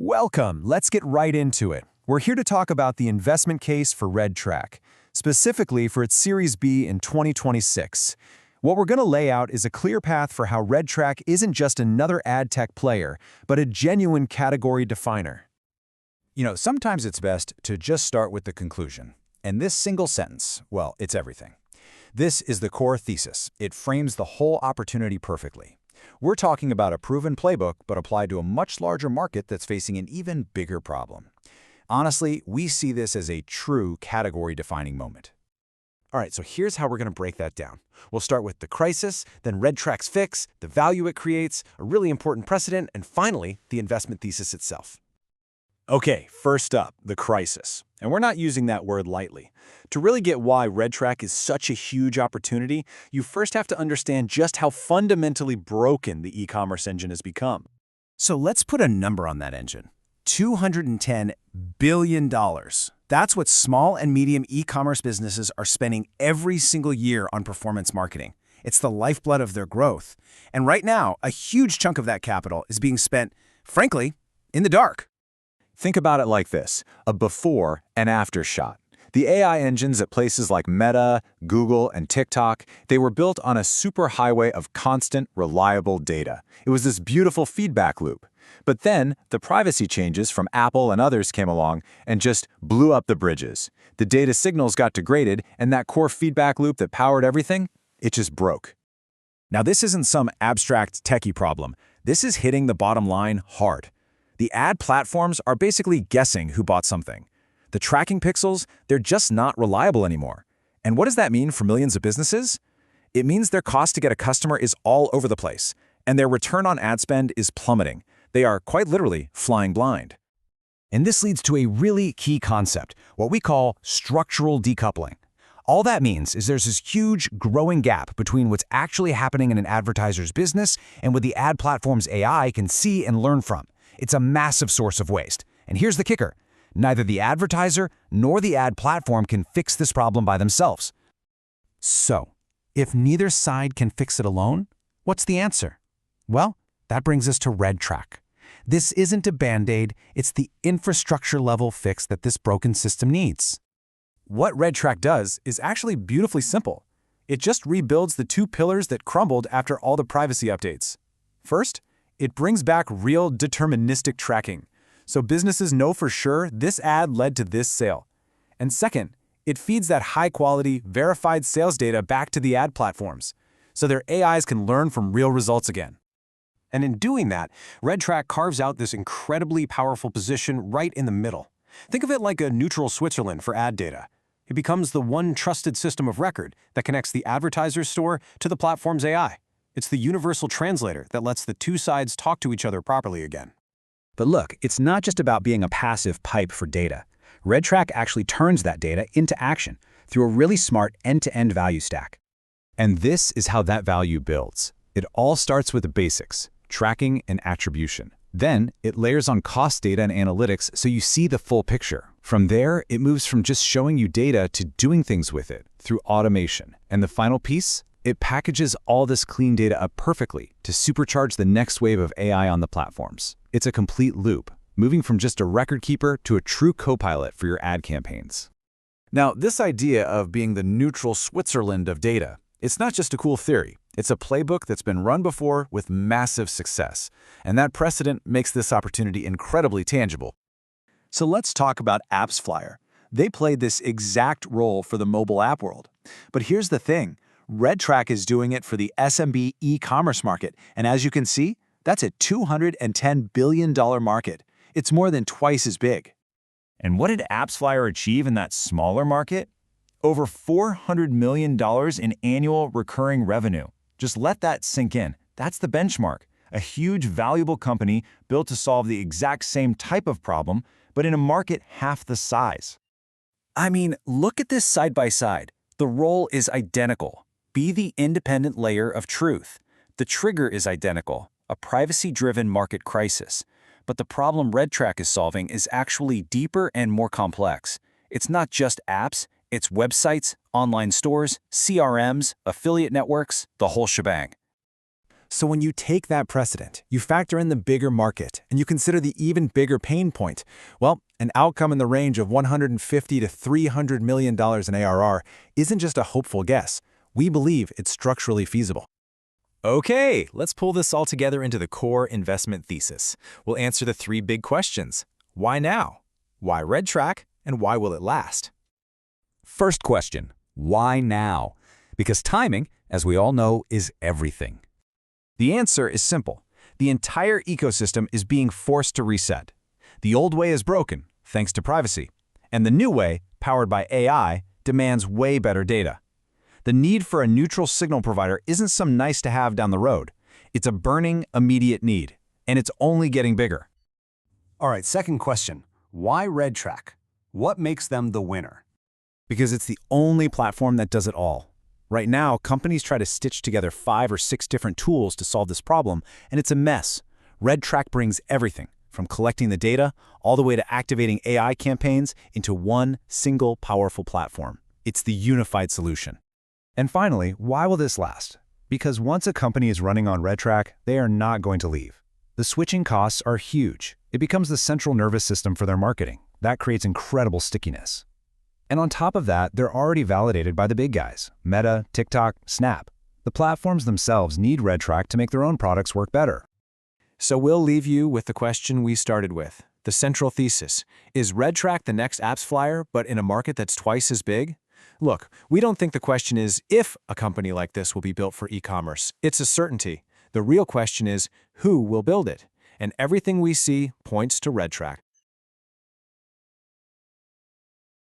Welcome. Let's get right into it. We're here to talk about the investment case for RedTrack, specifically for its Series B in 2026. What we're going to lay out is a clear path for how RedTrack isn't just another ad tech player, but a genuine category definer. Sometimes it's best to just start with the conclusion. And this single sentence, well, it's everything. This is the core thesis. It frames the whole opportunity perfectly. We're talking about a proven playbook, but applied to a much larger market that's facing an even bigger problem. Honestly, we see this as a true category-defining moment. All right, so here's how we're going to break that down. We'll start with the crisis, then RedTrack's fix, the value it creates, a really important precedent, and finally, the investment thesis itself. Okay, first up, the crisis. And we're not using that word lightly. To really get why RedTrack is such a huge opportunity, you first have to understand just how fundamentally broken the e-commerce engine has become. So let's put a number on that engine. $210 billion. That's what small and medium e-commerce businesses are spending every single year on performance marketing. It's the lifeblood of their growth. And right now, a huge chunk of that capital is being spent, frankly, in the dark. Think about it like this, a before and after shot. The AI engines at places like Meta, Google, and TikTok, they were built on a superhighway of constant, reliable data. It was this beautiful feedback loop. But then, the privacy changes from Apple and others came along and just blew up the bridges. The data signals got degraded, and that core feedback loop that powered everything, it just broke. Now, this isn't some abstract techie problem. This is hitting the bottom line hard. The ad platforms are basically guessing who bought something. The tracking pixels, they're just not reliable anymore. And what does that mean for millions of businesses? It means their cost to get a customer is all over the place, and their return on ad spend is plummeting. They are quite literally flying blind. And this leads to a really key concept, what we call structural decoupling. All that means is there's this huge growing gap between what's actually happening in an advertiser's business and what the ad platform's AI can see and learn from. It's a massive source of waste. And here's the kicker. Neither the advertiser nor the ad platform can fix this problem by themselves. So, if neither side can fix it alone, what's the answer? Well, that brings us to RedTrack. This isn't a band-aid, it's the infrastructure-level fix that this broken system needs. What RedTrack does is actually beautifully simple. It just rebuilds the two pillars that crumbled after all the privacy updates. First, it brings back real deterministic tracking, so businesses know for sure this ad led to this sale. And second, it feeds that high-quality, verified sales data back to the ad platforms, so their AIs can learn from real results again. And in doing that, RedTrack carves out this incredibly powerful position right in the middle. Think of it like a neutral Switzerland for ad data. It becomes the one trusted system of record that connects the advertiser's store to the platform's AI. It's the universal translator that lets the two sides talk to each other properly again. But look, it's not just about being a passive pipe for data. RedTrack actually turns that data into action through a really smart end-to-end value stack. And this is how that value builds. It all starts with the basics, tracking and attribution. Then, it layers on cost data and analytics so you see the full picture. From there, it moves from just showing you data to doing things with it through automation. And the final piece? It packages all this clean data up perfectly to supercharge the next wave of AI on the platforms. It's a complete loop, moving from just a record keeper to a true co-pilot for your ad campaigns. Now, this idea of being the neutral Switzerland of data, it's not just a cool theory. It's a playbook that's been run before with massive success. And that precedent makes this opportunity incredibly tangible. So let's talk about AppsFlyer. They played this exact role for the mobile app world. But here's the thing. RedTrack is doing it for the SMB e-commerce market, and as you can see, that's a $210 billion market. It's more than twice as big. And what did AppsFlyer achieve in that smaller market? Over $400 million in annual recurring revenue. Just let that sink in. That's the benchmark. A huge, valuable company built to solve the exact same type of problem, but in a market half the size. I mean, look at this side by side. The role is identical. Be the independent layer of truth. The trigger is identical, a privacy-driven market crisis. But the problem RedTrack is solving is actually deeper and more complex. It's not just apps, it's websites, online stores, CRMs, affiliate networks, the whole shebang. So when you take that precedent, you factor in the bigger market, and you consider the even bigger pain point, well, an outcome in the range of $150 to $300 million in ARR isn't just a hopeful guess. We believe it's structurally feasible. Okay, let's pull this all together into the core investment thesis. We'll answer the three big questions. Why now? Why RedTrack? And why will it last? First question, why now? Because timing, as we all know, is everything. The answer is simple. The entire ecosystem is being forced to reset. The old way is broken, thanks to privacy, and the new way, powered by AI, demands way better data. The need for a neutral signal provider isn't some nice-to-have down the road. It's a burning, immediate need, and it's only getting bigger. All right, second question. Why RedTrack? What makes them the winner? Because it's the only platform that does it all. Right now, companies try to stitch together 5 or 6 different tools to solve this problem, and it's a mess. RedTrack brings everything, from collecting the data all the way to activating AI campaigns, into one single powerful platform. It's the unified solution. And finally, why will this last? Because once a company is running on RedTrack, they are not going to leave. The switching costs are huge. It becomes the central nervous system for their marketing. That creates incredible stickiness. And on top of that, they're already validated by the big guys, Meta, TikTok, Snap. The platforms themselves need RedTrack to make their own products work better. So we'll leave you with the question we started with, the central thesis. Is RedTrack the next apps flyer, but in a market that's twice as big? Look, we don't think the question is if a company like this will be built for e-commerce. It's a certainty. The real question is who will build it? And everything we see points to RedTrack.